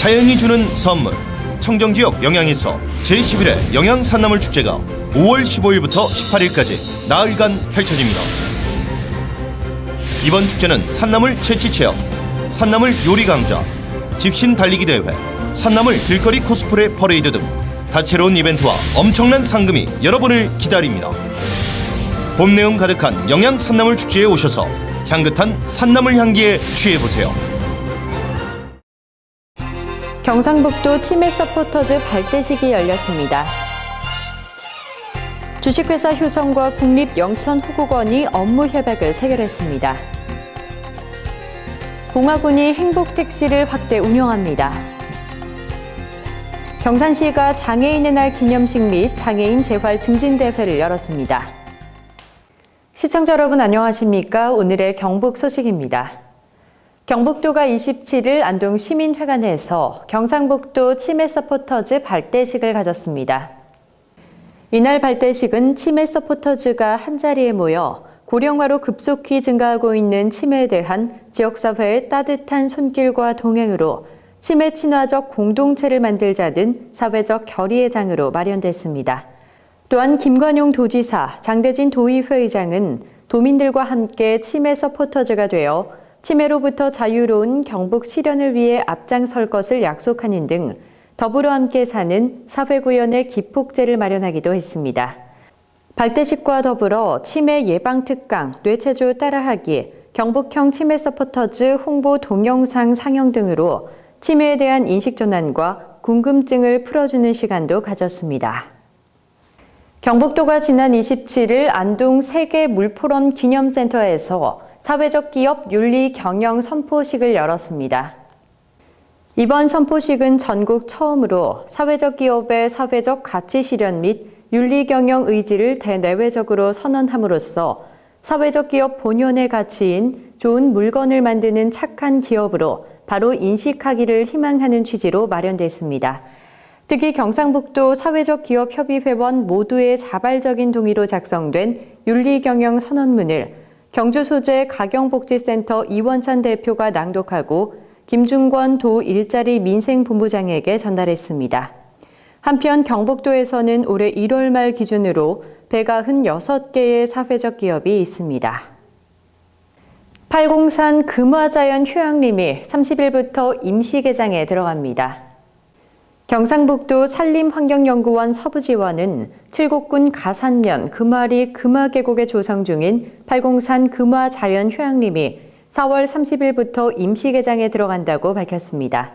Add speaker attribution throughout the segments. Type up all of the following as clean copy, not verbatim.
Speaker 1: 자연이 주는 선물, 청정지역 영양에서 제11회 영양산나물 축제가 5월 15일부터 18일까지 나흘간 펼쳐집니다. 이번 축제는 산나물 채취체험, 산나물 요리 강좌, 집신 달리기 대회, 산나물 길거리 코스프레 퍼레이드 등 다채로운 이벤트와 엄청난 상금이 여러분을 기다립니다. 봄 내음 가득한 영양 산나물 축제에 오셔서 향긋한 산나물 향기에 취해보세요.
Speaker 2: 경상북도 치매 서포터즈 발대식이 열렸습니다. 주식회사 효성과 국립영천호국원이 업무 협약을 체결했습니다. 공화군이 행복택시를 확대 운영합니다. 경산시가 장애인의 날 기념식 및 장애인 재활 증진대회를 열었습니다. 시청자 여러분 안녕하십니까? 오늘의 경북 소식입니다. 경북도가 27일 안동 시민회관에서 경상북도 치매 서포터즈 발대식을 가졌습니다. 이날 발대식은 치매 서포터즈가 한자리에 모여 고령화로 급속히 증가하고 있는 치매에 대한 지역사회의 따뜻한 손길과 동행으로 치매 친화적 공동체를 만들자는 사회적 결의의 장으로 마련됐습니다. 또한 김관용 도지사, 장대진 도의회의장은 도민들과 함께 치매 서포터즈가 되어 치매로부터 자유로운 경북 실현을 위해 앞장설 것을 약속하는 등 더불어 함께 사는 사회구현의 기폭제를 마련하기도 했습니다. 발대식과 더불어 치매 예방 특강, 뇌체조 따라하기, 경북형 치매 서포터즈 홍보 동영상 상영 등으로 치매에 대한 인식 전환과 궁금증을 풀어주는 시간도 가졌습니다. 경북도가 지난 27일 안동 세계 물포럼 기념센터에서 사회적 기업 윤리 경영 선포식을 열었습니다. 이번 선포식은 전국 처음으로 사회적 기업의 사회적 가치 실현 및 윤리 경영 의지를 대내외적으로 선언함으로써 사회적 기업 본연의 가치인 좋은 물건을 만드는 착한 기업으로 바로 인식하기를 희망하는 취지로 마련됐습니다. 특히 경상북도 사회적 기업 협의회원 모두의 자발적인 동의로 작성된 윤리 경영 선언문을 경주 소재 가경복지센터 이원찬 대표가 낭독하고 김중권 도 일자리 민생본부장에게 전달했습니다. 한편 경북도에서는 올해 1월 말 기준으로 196개의 사회적 기업이 있습니다. 팔공산 금화자연 휴양림이 30일부터 임시 개장에 들어갑니다. 경상북도 산림환경연구원 서부지원은 칠곡군 가산면 금화리 금화계곡에 조성 중인 팔공산 금화자연휴양림이 4월 30일부터 임시 개장에 들어간다고 밝혔습니다.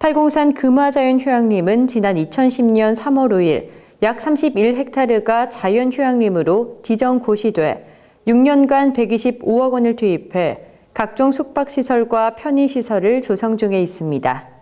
Speaker 2: 팔공산 금화자연휴양림은 지난 2010년 3월 5일 약 31헥타르가 자연휴양림으로 지정 고시돼 6년간 125억 원을 투입해 각종 숙박시설과 편의시설을 조성 중에 있습니다.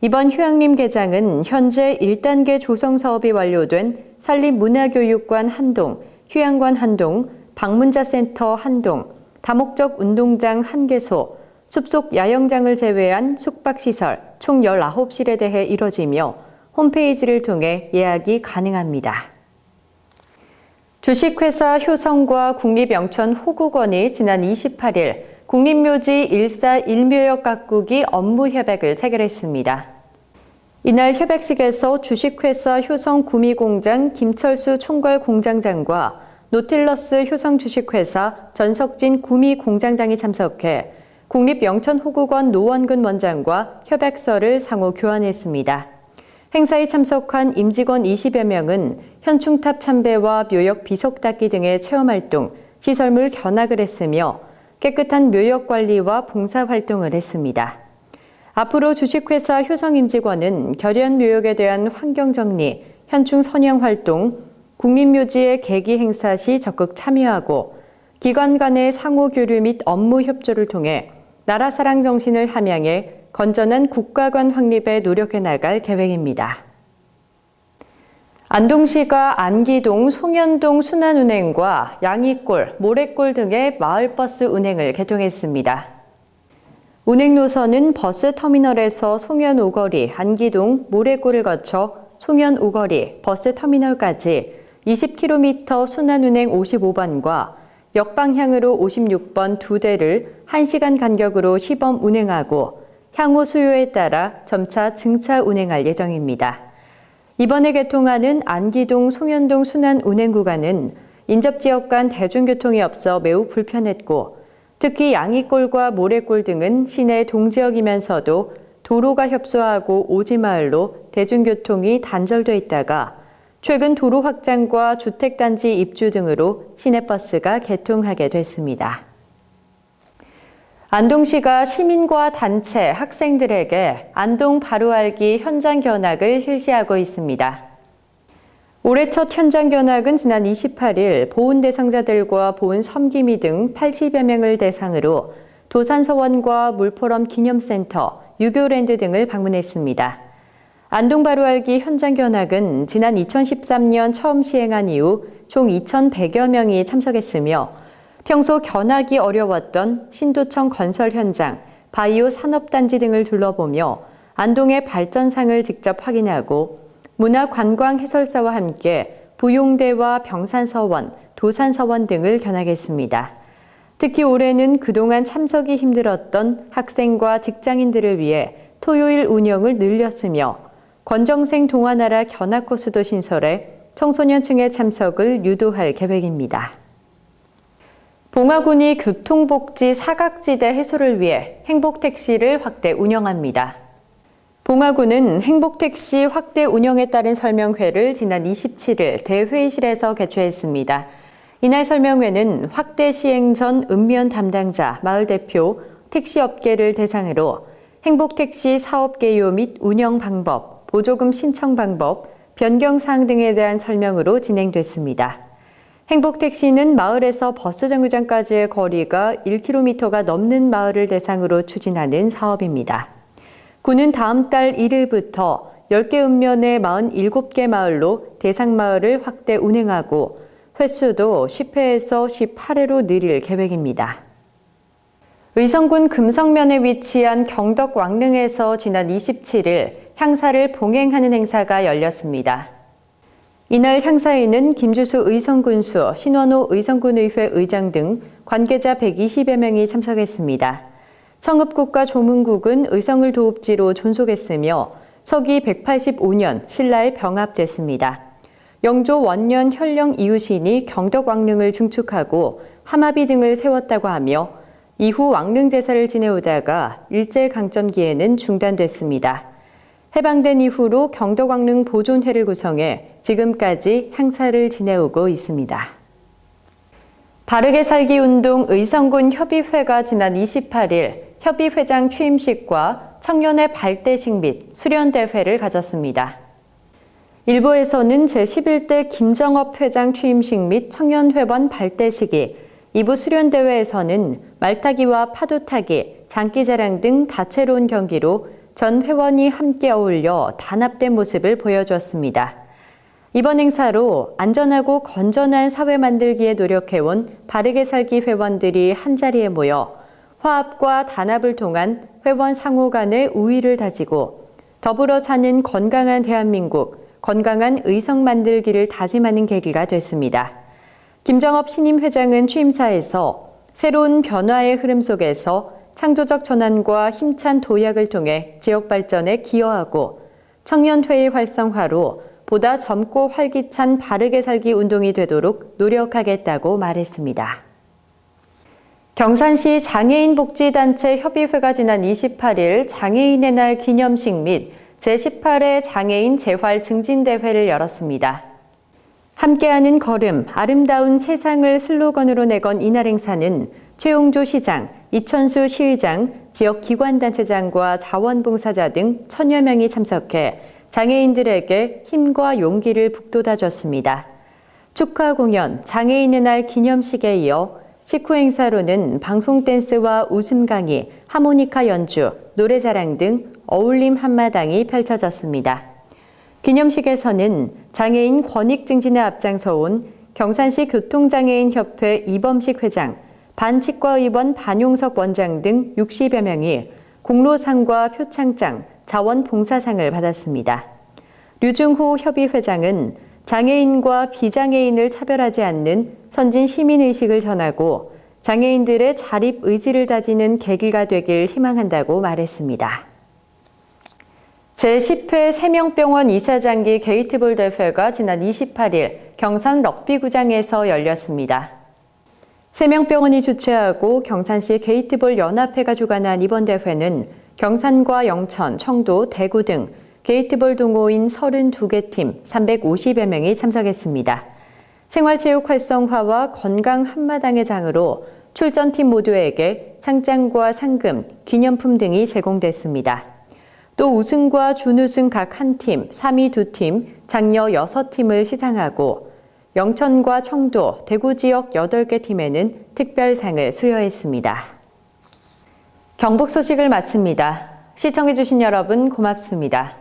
Speaker 2: 이번 휴양림 개장은 현재 1단계 조성 사업이 완료된 산림문화교육관 한동, 휴양관 한동, 방문자센터 한동, 다목적 운동장 1개소, 숲속 야영장을 제외한 숙박시설 총 19실에 대해 이뤄지며 홈페이지를 통해 예약이 가능합니다. 주식회사 효성과 국립영천호국원이 지난 28일 국립묘지 141묘역 가꾸기 업무 협약을 체결했습니다. 이날 협약식에서 주식회사 효성 구미공장 김철수 총괄공장장과 노틸러스 효성 주식회사 전석진 구미공장장이 참석해 국립영천호국원 노원근 원장과 협약서를 상호 교환했습니다. 행사에 참석한 임직원 20여 명은 현충탑 참배와 묘역 비석 닦기 등의 체험활동, 시설물 견학을 했으며 깨끗한 묘역 관리와 봉사활동을 했습니다. 앞으로 주식회사 효성 임직원은 결연 묘역에 대한 환경정리, 현충 선양활동, 국립묘지의 계기 행사 시 적극 참여하고 기관 간의 상호교류 및 업무 협조를 통해 나라 사랑 정신을 함양해 건전한 국가관 확립에 노력해 나갈 계획입니다. 안동시가 안기동, 송현동 순환운행과 양이골, 모래골 등의 마을버스 운행을 개통했습니다. 운행 노선은 버스터미널에서 송현 오거리, 안기동, 모래골을 거쳐 송현 오거리, 버스터미널까지 20km 순환운행 55번과 역방향으로 56번 2대를 1시간 간격으로 시범 운행하고 향후 수요에 따라 점차 증차 운행할 예정입니다. 이번에 개통하는 안기동 송현동 순환 운행 구간은 인접지역 간 대중교통이 없어 매우 불편했고 특히 양이골과 모래골 등은 시내 동지역이면서도 도로가 협소하고 오지마을로 대중교통이 단절돼 있다가 최근 도로 확장과 주택단지 입주 등으로 시내버스가 개통하게 됐습니다. 안동시가 시민과 단체, 학생들에게 안동 바로 알기 현장 견학을 실시하고 있습니다. 올해 첫 현장 견학은 지난 28일 보훈 대상자들과 보훈 섬김이 등 80여 명을 대상으로 도산서원과 물포럼 기념센터, 유교랜드 등을 방문했습니다. 안동 바로 알기 현장 견학은 지난 2013년 처음 시행한 이후 총 2,100여 명이 참석했으며 평소 견학이 어려웠던 신도청 건설 현장, 바이오 산업단지 등을 둘러보며 안동의 발전상을 직접 확인하고 문화관광 해설사와 함께 부용대와 병산서원, 도산서원 등을 견학했습니다. 특히 올해는 그동안 참석이 힘들었던 학생과 직장인들을 위해 토요일 운영을 늘렸으며 권정생 동아나라 견학 코스도 신설해 청소년층의 참석을 유도할 계획입니다. 봉화군이 교통복지 사각지대 해소를 위해 행복택시를 확대 운영합니다. 봉화군은 행복택시 확대 운영에 따른 설명회를 지난 27일 대회의실에서 개최했습니다. 이날 설명회는 확대 시행 전 읍면 담당자, 마을 대표, 택시업계를 대상으로 행복택시 사업 개요 및 운영 방법, 보조금 신청 방법, 변경사항 등에 대한 설명으로 진행됐습니다. 행복택시는 마을에서 버스 정류장까지의 거리가 1km가 넘는 마을을 대상으로 추진하는 사업입니다. 군은 다음 달 1일부터 10개 읍면의 47개 마을로 대상마을을 확대 운행하고 횟수도 10회에서 18회로 늘릴 계획입니다. 의성군 금성면에 위치한 경덕 왕릉에서 지난 27일 향사를 봉행하는 행사가 열렸습니다. 이날 향사에는 김주수 의성군수, 신원호 의성군의회 의장 등 관계자 120여 명이 참석했습니다. 성읍국과 조문국은 의성을 도읍지로 존속했으며 서기 185년 신라에 병합됐습니다. 영조 원년 현령 이유신이 경덕 왕릉을 증축하고 하마비 등을 세웠다고 하며 이후 왕릉 제사를 지내오다가 일제강점기에는 중단됐습니다. 해방된 이후로 경덕왕릉 보존회를 구성해 지금까지 행사를 지내오고 있습니다. 바르게 살기 운동 의성군 협의회가 지난 28일 협의회장 취임식과 청년의 발대식 및 수련대회를 가졌습니다. 일부에서는 제11대 김정업 회장 취임식 및 청년회원 발대식이, 2부 수련대회에서는 말타기와 파도타기, 장기자랑 등 다채로운 경기로 전 회원이 함께 어울려 단합된 모습을 보여주었습니다. 이번 행사로 안전하고 건전한 사회 만들기에 노력해온 바르게 살기 회원들이 한자리에 모여 화합과 단합을 통한 회원 상호 간의 우위를 다지고 더불어 사는 건강한 대한민국, 건강한 의성 만들기를 다짐하는 계기가 됐습니다. 김정업 신임 회장은 취임사에서 새로운 변화의 흐름 속에서 창조적 전환과 힘찬 도약을 통해 지역 발전에 기여하고 청년회의 활성화로 보다 젊고 활기찬 바르게 살기 운동이 되도록 노력하겠다고 말했습니다. 경산시 장애인 복지단체 협의회가 지난 28일 장애인의 날 기념식 및 제18회 장애인 재활 증진대회를 열었습니다. 함께하는 걸음, 아름다운 세상을 슬로건으로 내건 이날 행사는 최용조 시장, 이천수 시의장, 지역 기관단체장과 자원봉사자 등 1000여 명이 참석해 장애인들에게 힘과 용기를 북돋아줬습니다. 축하 공연, 장애인의 날 기념식에 이어 식후 행사로는 방송 댄스와 웃음 강의, 하모니카 연주, 노래자랑 등 어울림 한마당이 펼쳐졌습니다. 기념식에서는 장애인 권익 증진에 앞장서온 경산시 교통장애인협회 이범식 회장, 반치과의원 반용석 원장 등 60여 명이 공로상과 표창장, 자원봉사상을 받았습니다. 류중호 협의회장은 장애인과 비장애인을 차별하지 않는 선진 시민의식을 전하고 장애인들의 자립 의지를 다지는 계기가 되길 희망한다고 말했습니다. 제10회 세명병원 이사장기 게이트볼 대회가 지난 28일 경산 럭비구장에서 열렸습니다. 세명병원이 주최하고 경산시 게이트볼 연합회가 주관한 이번 대회는 경산과 영천, 청도, 대구 등 게이트볼 동호인 32개 팀 350여 명이 참석했습니다. 생활체육 활성화와 건강 한마당의 장으로 출전팀 모두에게 상장과 상금, 기념품 등이 제공됐습니다. 또 우승과 준우승 각 한 팀, 3위 2팀, 장려 6팀을 시상하고 영천과 청도, 대구 지역 8개 팀에는 특별상을 수여했습니다. 경북 소식을 마칩니다. 시청해주신 여러분 고맙습니다.